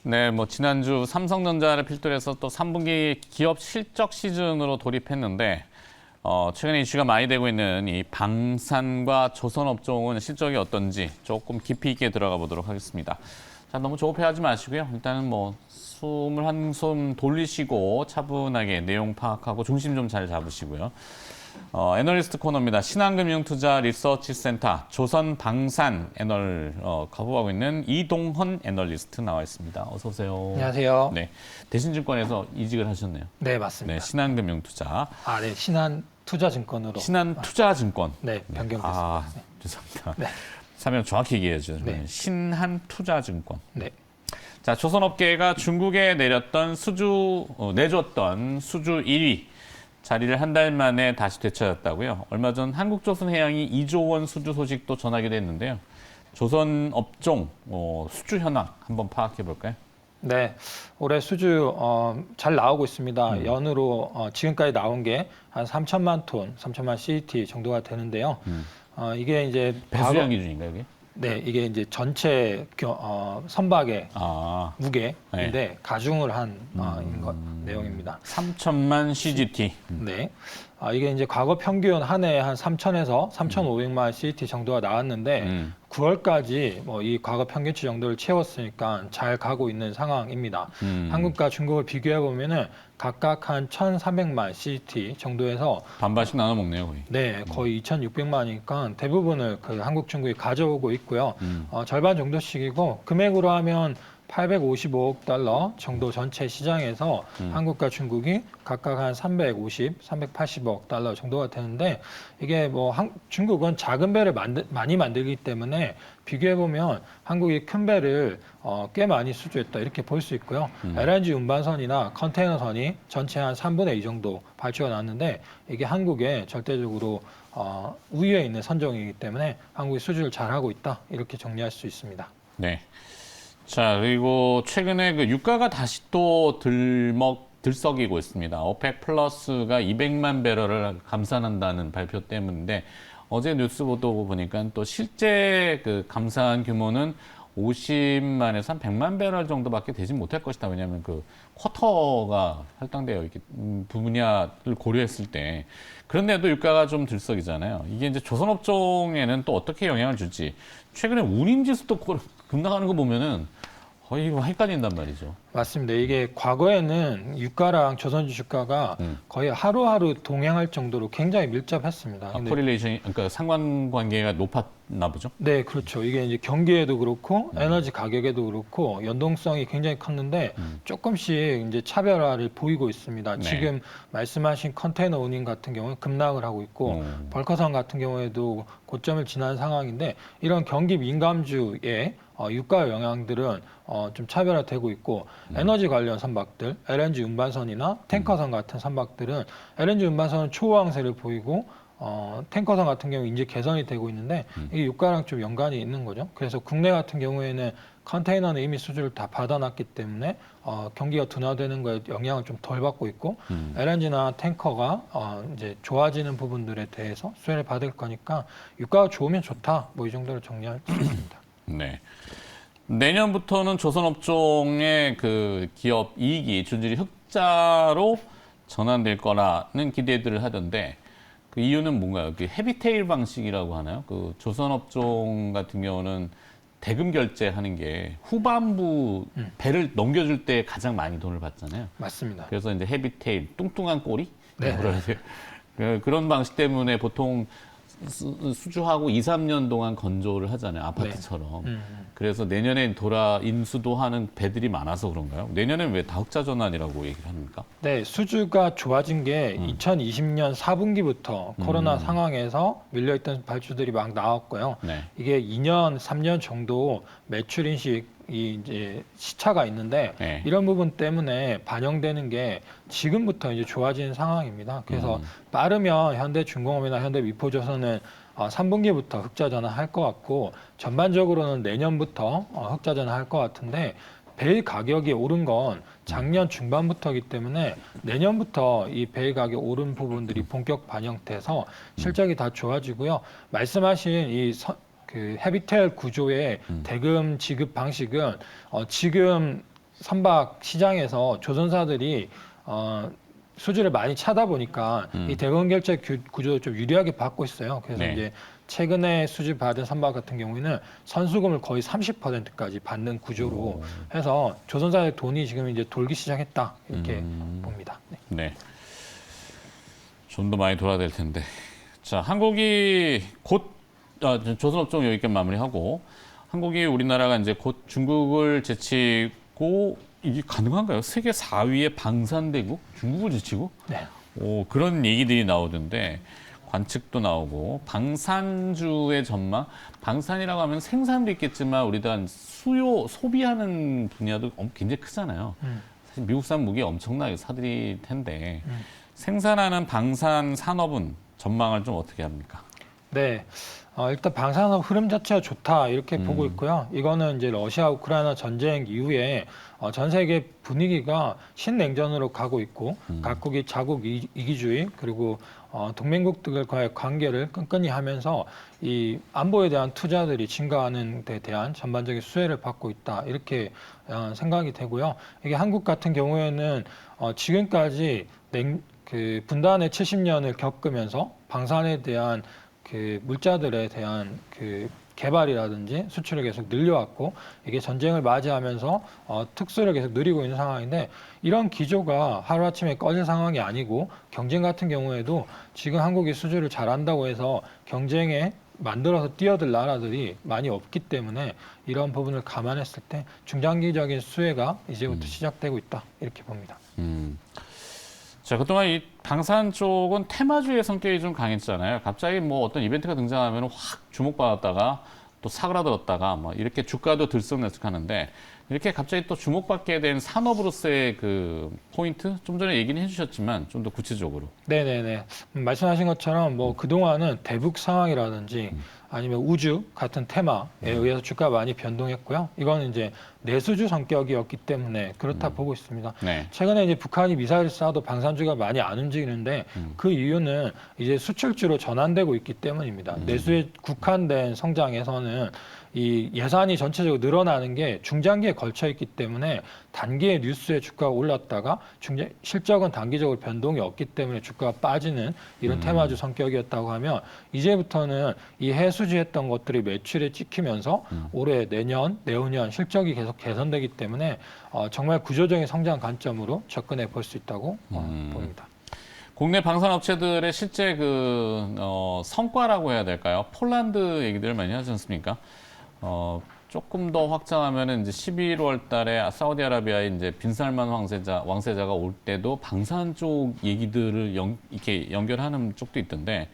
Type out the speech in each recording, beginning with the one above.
네, 뭐 지난주 삼성전자를 필두로 해서 또 3분기 기업 실적 시즌으로 돌입했는데 최근에 이슈가 많이 되고 있는 이 방산과 조선업종은 실적이 어떤지 조금 깊이 있게 들어가 보도록 하겠습니다. 자, 너무 조급해하지 마시고요. 일단은 뭐 숨을 한숨 돌리시고 차분하게 내용 파악하고 중심 좀 잘 잡으시고요. 애널리스트 코너입니다. 신한금융투자 리서치센터 조선방산 애널 거부하고 있는 이동헌 애널리스트 나와 있습니다. 어서 오세요. 안녕하세요. 네, 대신증권에서 이직을 하셨네요. 네, 맞습니다. 네, 신한금융투자. 네, 신한투자증권으로. 신한투자증권. 네, 변경됐습니다. 죄송합니다. 네. 사명 정확히 얘기해야죠. 네. 신한투자증권. 네. 자, 조선업계가 중국에 내줬던 수주 1위. 자리를 한 달 만에 다시 되찾았다고요. 얼마 전 한국조선해양이 2조 원 수주 소식도 전하게 됐는데요. 조선업종 수주 현황 한번 파악해 볼까요? 네, 올해 수주 잘 나오고 있습니다. 연으로 지금까지 나온 게 한 3천만 톤, 3천만 CET 정도가 되는데요. 이게 이제 배수량 기준인가요, 이게? 네, 이게 이제 전체 선박의 무게인데 네. 가중을 한 내용입니다. 3천만 CGT. 네. 이게 이제 과거 평균 한 해에 한 3,000에서 3,500만 CET 정도가 나왔는데 9월까지 뭐 이 과거 평균치 정도를 채웠으니까 잘 가고 있는 상황입니다. 한국과 중국을 비교해 보면은 각각 한 1,300만 CET 정도에서 반반씩 나눠 먹네요, 거의. 네, 거의 2,600만이니까 대부분을 그 한국, 중국이 가져오고 있고요. 절반 정도씩이고 금액으로 하면 855억 달러 정도 전체 시장에서 한국과 중국이 각각 한 350, 380억 달러 정도가 되는데 이게 뭐 중국은 작은 배를 많이 만들기 때문에 비교해 보면 한국이 큰 배를 꽤 많이 수주했다 이렇게 볼 수 있고요. LNG 운반선이나 컨테이너선이 전체 한 3분의 2 정도 발주가 났는데 이게 한국에 절대적으로 우위에 있는 선종이기 때문에 한국이 수주를 잘하고 있다 이렇게 정리할 수 있습니다. 네. 자, 그리고 최근에 그 유가가 다시 또 들썩이고 있습니다. 오펙 플러스가 200만 배럴을 감산한다는 발표 때문인데 어제 뉴스 보도 보니까 또 실제 그 감산 규모는 50만에서 한 100만 배럴 정도밖에 되지 못할 것이다. 왜냐하면 그 쿼터가 할당되어 있기 분야를 고려했을 때 그런데도 유가가 좀 들썩이잖아요. 이게 이제 조선업종에는 또 어떻게 영향을 줄지 최근에 운임지수도 급락하는 거 보면은 거의 헷갈린단 말이죠. 맞습니다. 이게 과거에는 유가랑 조선주 주가가 거의 하루하루 동행할 정도로 굉장히 밀접했습니다. 코릴레이션이 그러니까 상관관계가 높았나 보죠. 네, 그렇죠. 이게 이제 경기에도 그렇고 에너지 가격에도 그렇고 연동성이 굉장히 컸는데 조금씩 이제 차별화를 보이고 있습니다. 네. 지금 말씀하신 컨테이너 운임 같은 경우는 급락을 하고 있고 벌커선 같은 경우에도 고점을 지난 상황인데 이런 경기 민감주의 유가 영향들은 좀 차별화되고 있고 에너지 관련 선박들, LNG 운반선이나 탱커선 같은 선박들은 LNG 운반선은 초호황세를 보이고 탱커선 같은 경우 이제 개선이 되고 있는데 이게 유가랑 좀 연관이 있는 거죠. 그래서 국내 같은 경우에는 컨테이너는 이미 수주를 다 받아놨기 때문에 경기가 둔화되는 거에 영향을 좀 덜 받고 있고 LNG나 탱커가 이제 좋아지는 부분들에 대해서 수혜를 받을 거니까 유가가 좋으면 좋다. 뭐 이 정도로 정리할 수 있습니다. 네. 내년부터는 조선업종의 그 기업 이익이 줄줄이 흑자로 전환될 거라는 기대들을 하던데 그 이유는 뭔가요? 그 헤비테일 방식이라고 하나요? 그 조선업종 같은 경우는 대금 결제하는 게 후반부 배를 넘겨줄 때 가장 많이 돈을 받잖아요. 맞습니다. 그래서 이제 헤비테일, 뚱뚱한 꼬리? 네. 뭐라 해야 돼요? 그런 방식 때문에 보통 수주하고 2, 3년 동안 건조를 하잖아요. 아파트처럼. 네. 그래서 내년엔 인수도 하는 배들이 많아서 그런가요? 내년엔 왜 다 흑자 전환이라고 얘기를 합니까? 네, 수주가 좋아진 게 2020년 4분기부터 코로나 상황에서 밀려있던 발주들이 막 나왔고요. 네. 이게 2년, 3년 정도 매출 인식이 이제 시차가 있는데 네. 이런 부분 때문에 반영되는 게 지금부터 이제 좋아지는 상황입니다. 그래서 빠르면 현대중공업이나 현대미포조선은 3분기부터 흑자 전환할 것 같고 전반적으로는 내년부터 흑자 전환할 것 같은데 배 가격이 오른 건 작년 중반부터이기 때문에 내년부터 이 배 가격 오른 부분들이 본격 반영돼서 실적이 다 좋아지고요. 말씀하신 그 헤비텔 구조의 대금 지급 방식은 지금 선박 시장에서 조선사들이 수주를 많이 차다 보니까 이 대금 결제 구조를 좀 유리하게 받고 있어요. 그래서 네. 이제 최근에 수주 받은 선박 같은 경우에는 선수금을 거의 30%까지 받는 구조로 해서 조선사의 돈이 지금 이제 돌기 시작했다 이렇게 봅니다. 네. 네. 좀 더 많이 돌아야 될 텐데. 자, 한국이 곧 조선업종 여기까지 마무리하고 한국이 우리나라가 이제 곧 중국을 제치고 이게 가능한가요? 세계 4위의 방산대국 중국을 제치고? 네. 그런 얘기들이 나오던데 관측도 나오고 방산주의 전망. 방산이라고 하면 생산도 있겠지만 우리가 소비하는 분야도 굉장히 크잖아요. 사실 미국산 무기 엄청나게 사들일 텐데 생산하는 방산 산업은 전망을 좀 어떻게 합니까? 네. 일단 방산업 흐름 자체가 좋다 이렇게 보고 있고요. 이거는 이제 러시아 우크라이나 전쟁 이후에 전 세계 분위기가 신냉전으로 가고 있고 각국이 자국 이기주의 그리고 동맹국들과의 관계를 끈끈이 하면서 이 안보에 대한 투자들이 증가하는 데 대한 전반적인 수혜를 받고 있다 이렇게 생각이 되고요. 이게 한국 같은 경우에는 지금까지 그 분단의 70년을 겪으면서 방산에 대한 그 물자들에 대한 그 개발이라든지 수출을 계속 늘려왔고 이게 전쟁을 맞이하면서 특수를 계속 누리고 있는 상황인데 이런 기조가 하루아침에 꺼질 상황이 아니고 경쟁 같은 경우에도 지금 한국이 수주를 잘한다고 해서 경쟁에 만들어서 뛰어들 나라들이 많이 없기 때문에 이런 부분을 감안했을 때 중장기적인 수혜가 이제부터 시작되고 있다 이렇게 봅니다. 자, 그동안 이 방산 쪽은 테마주의 성격이 좀 강했잖아요. 갑자기 뭐 어떤 이벤트가 등장하면 확 주목받았다가 또 사그라들었다가 뭐 이렇게 주가도 들썩날썩하는데 이렇게 갑자기 또 주목받게 된 산업으로서의 그 포인트 좀 전에 얘기는 해주셨지만 좀 더 구체적으로. 네네네. 말씀하신 것처럼 뭐 그동안은 대북 상황이라든지 아니면 우주 같은 테마에 의해서 주가가 많이 변동했고요. 이거는 이제 내수주 성격이었기 때문에 그렇다 보고 있습니다. 네. 최근에 이제 북한이 미사일을 쏴도 방산주가 많이 안 움직이는데 그 이유는 이제 수출주로 전환되고 있기 때문입니다. 내수에 국한된 성장에서는 이 예산이 전체적으로 늘어나는 게 중장기에 걸쳐 있기 때문에 단기에 뉴스에 주가가 올랐다가 실적은 단기적으로 변동이 없기 때문에 주가가 빠지는 이런 테마주 성격이었다고 하면 이제부터는 이 해수지했던 것들이 매출에 찍히면서 올해 내년 실적이 계속 개선되기 때문에 정말 구조적인 성장 관점으로 접근해 볼 수 있다고 봅니다. 국내 방산업체들의 실제 성과라고 해야 될까요? 폴란드 얘기들을 많이 하지 않습니까? 조금 더 확장하면은 이제 11월 달에 사우디아라비아에 이제 빈살만 왕세자가 올 때도 방산 쪽 얘기들을 이렇게 연결하는 쪽도 있던데,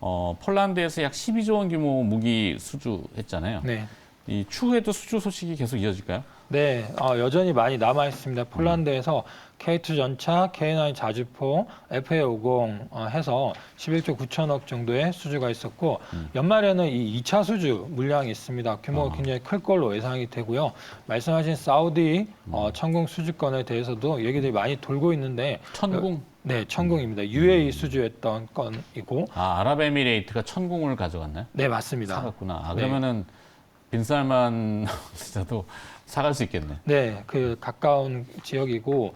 폴란드에서 약 12조 원 규모 무기 수주했잖아요. 네. 이 추후에도 수주 소식이 계속 이어질까요? 네, 여전히 많이 남아 있습니다. 폴란드에서 K2 전차, K9 자주포, FA50 해서 11조 9천억 정도의 수주가 있었고 연말에는 이 2차 수주 물량이 있습니다. 규모가 굉장히 클 걸로 예상이 되고요. 말씀하신 사우디 천궁 수주권에 대해서도 얘기들이 많이 돌고 있는데 천궁? 네, 천궁입니다. UAE 수주했던 건이고 아랍에미레이트가 천궁을 가져갔나요? 네, 맞습니다. 사갔구나. 네. 그러면은 빈살만 진짜도 사갈 수 있겠네. 네, 그 가까운 지역이고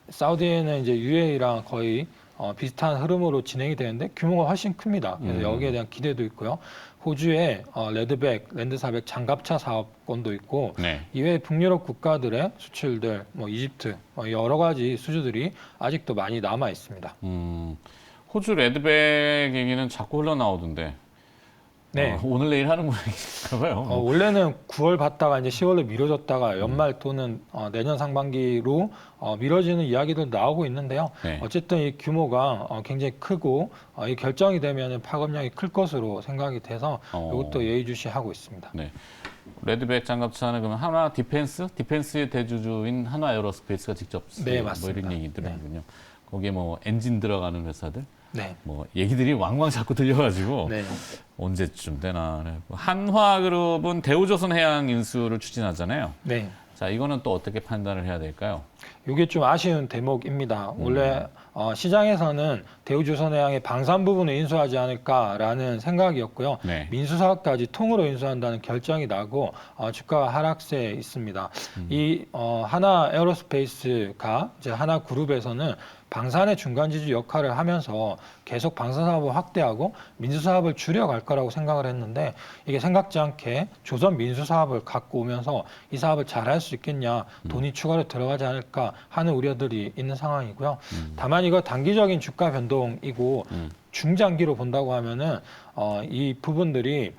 사우디에는 이제 UAE랑 거의 비슷한 흐름으로 진행이 되는데 규모가 훨씬 큽니다. 그래서 여기에 대한 기대도 있고요. 호주에 레드백, 랜드400 장갑차 사업권도 있고 네. 이외에 북유럽 국가들의 수출들, 뭐 이집트 여러 가지 수주들이 아직도 많이 남아 있습니다. 호주 레드백 얘기는 자꾸 흘러나오던데. 네. 오늘 내일 하는 모양인가 봐요. 원래는 9월 받다가 이제 10월로 미뤄졌다가 연말 또는 내년 상반기로 미뤄지는 이야기도 나오고 있는데요. 네. 어쨌든 이 규모가 굉장히 크고 이 결정이 되면 파급력이 클 것으로 생각이 돼서 이것도 예의주시하고 있습니다. 네. 레드백 장갑차는 그러면 한화 디펜스의 대주주인 한화 에어로스페이스가 직접 네, 뭐 맞습니다. 이런 얘기들을 하군요. 거기에 뭐 엔진 들어가는 회사들 네. 뭐 얘기들이 왕왕 자꾸 들려가지고 네. 언제쯤 되나. 한화그룹은 대우조선해양 인수를 추진하잖아요. 네. 자, 이거는 또 어떻게 판단을 해야 될까요? 이게 좀 아쉬운 대목입니다. 원래 시장에서는 대우조선해양의 방산 부분을 인수하지 않을까라는 생각이었고요. 네. 민수사업까지 통으로 인수한다는 결정이 나고 주가가 하락세에 있습니다. 이 하나 에어로스페이스가 이제 하나 그룹에서는 방산의 중간 지주 역할을 하면서 계속 방산 사업을 확대하고 민수 사업을 줄여갈 거라고 생각을 했는데 이게 생각지 않게 조선 민수 사업을 갖고 오면서 이 사업을 잘할 수 있겠냐, 돈이 추가로 들어가지 않을까 하는 우려들이 있는 상황이고요. 다만 이거 단기적인 주가 변동이고 중장기로 본다고 하면은 이 부분들이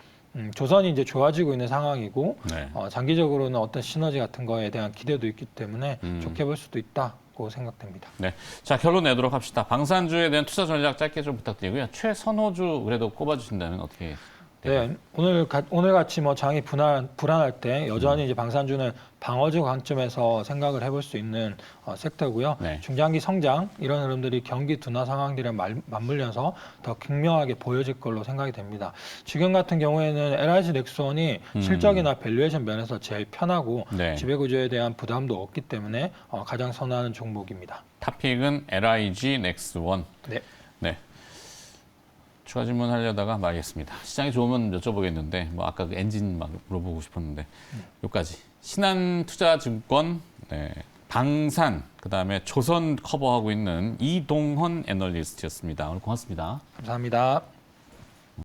조선이 이제 좋아지고 있는 상황이고 네. 장기적으로는 어떤 시너지 같은 거에 대한 기대도 있기 때문에 좋게 볼 수도 있다고 생각됩니다. 네. 자, 결론 내도록 합시다. 방산주에 대한 투자 전략 짧게 좀 부탁드리고요. 최선호주 그래도 꼽아주신다면 어떻게 네, 오늘 같이 뭐 장이 불안할 때 여전히 이제 방산주는 방어적 관점에서 생각을 해볼 수 있는 섹터고요. 네. 중장기 성장 이런 흐름들이 경기 둔화 상황들에 맞물려서 더 극명하게 보여질 걸로 생각이 됩니다. 지금 같은 경우에는 LIG 넥스원이 실적이나 밸류에이션 면에서 제일 편하고 네. 지배구조에 대한 부담도 없기 때문에 가장 선호하는 종목입니다. 탑픽은 LIG 넥스원. 네. 네. 추가 질문 하려다가 말겠습니다. 시장이 좋으면 여쭤보겠는데 뭐 아까 그 엔진 막 물어보고 싶었는데 여기까지 신한투자증권 네, 방산 그다음에 조선 커버하고 있는 이동헌 애널리스트였습니다. 오늘 고맙습니다. 감사합니다.